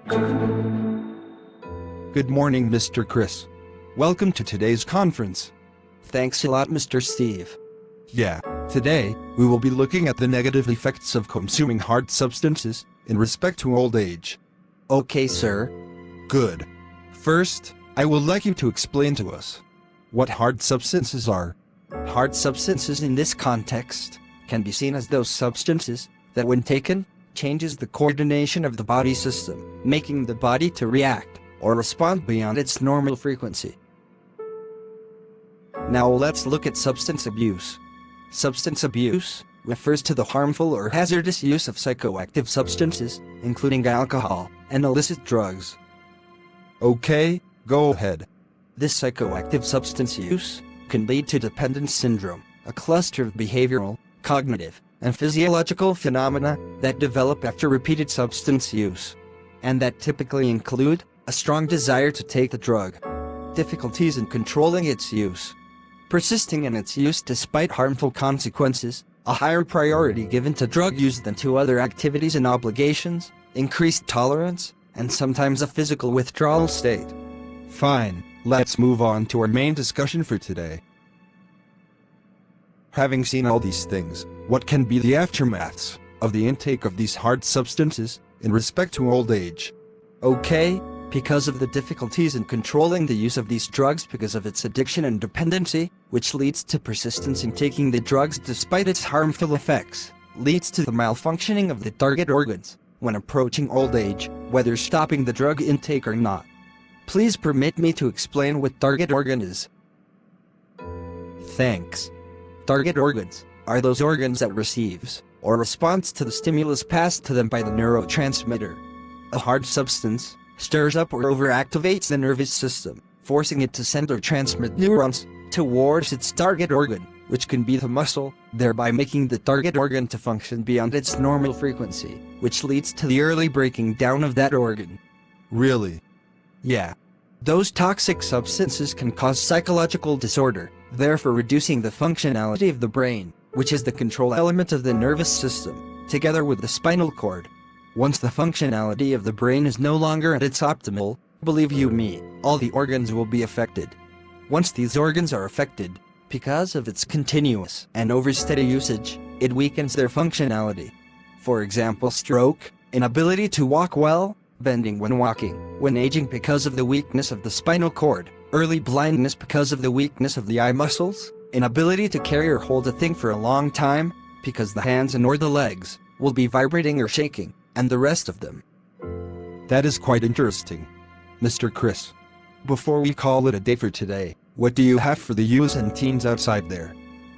Good morning, Mr. Chris. Welcome to today's conference. Thanks a lot, Mr. Steve. Yeah, today, we will be looking at the negative effects of consuming hard substances in respect to old age. Okay, sir. Good. First, I would like you to explain to us what hard substances are. Hard substances in this context can be seen as those substances that, when taken, changes the coordination of the body system, making the body to react or respond beyond its normal frequency. Now let's look at substance abuse. Substance abuse refers to the harmful or hazardous use of psychoactive substances, including alcohol and illicit drugs. Okay, go ahead. This psychoactive substance use can lead to dependence syndrome, a cluster of behavioral, cognitive, and physiological phenomena that develop after repeated substance use, and that typically include a strong desire to take the drug, difficulties in controlling its use, persisting in its use despite harmful consequences, a higher priority given to drug use than to other activities and obligations, increased tolerance, and sometimes a physical withdrawal state. Fine, let's move on to our main discussion for today. Having seen all these things, what can be the aftermaths of the intake of these hard substances in respect to old age? Okay, because of the difficulties in controlling the use of these drugs because of its addiction and dependency, which leads to persistence in taking the drugs despite its harmful effects, leads to the malfunctioning of the target organs when approaching old age, whether stopping the drug intake or not. Please permit me to explain what target organ is. Thanks. Target organs are those organs that receives or responds to the stimulus passed to them by the neurotransmitter. A hard substance stirs up or overactivates the nervous system, forcing it to send or transmit neurons towards its target organ, which can be the muscle, thereby making the target organ to function beyond its normal frequency, which leads to the early breaking down of that organ. Really? Yeah. Those toxic substances can cause psychological disorder, therefore reducing the functionality of the brain, which is the control element of the nervous system, together with the spinal cord. Once the functionality of the brain is no longer at its optimal, believe you me, all the organs will be affected. Once these organs are affected, because of its continuous and oversteady usage, it weakens their functionality. For example, stroke, inability to walk well, bending when walking, when aging because of the weakness of the spinal cord, early blindness because of the weakness of the eye muscles, inability to carry or hold a thing for a long time, because the hands and or the legs will be vibrating or shaking, and the rest of them. That is quite interesting. Mr. Chris, before we call it a day for today, what do you have for the youths and teens outside there?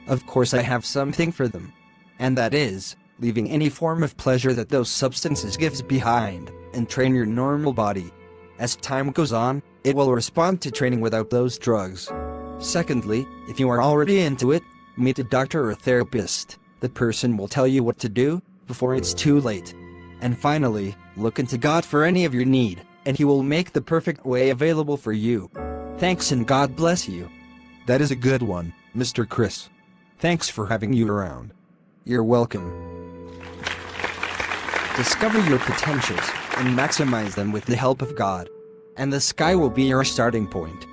Of course I have something for them. And that is, leaving any form of pleasure that those substances gives behind, and train your normal body. As time goes on, it will respond to training without those drugs. Secondly, if you are already into it, meet a doctor or a therapist. The person will tell you what to do before it's too late. And finally, look into God for any of your need, and He will make the perfect way available for you. Thanks and God bless you. That is a good one, Mr. Chris. Thanks for having you around. You're welcome. Discover your potentials and maximize them with the help of God. And the sky will be your starting point.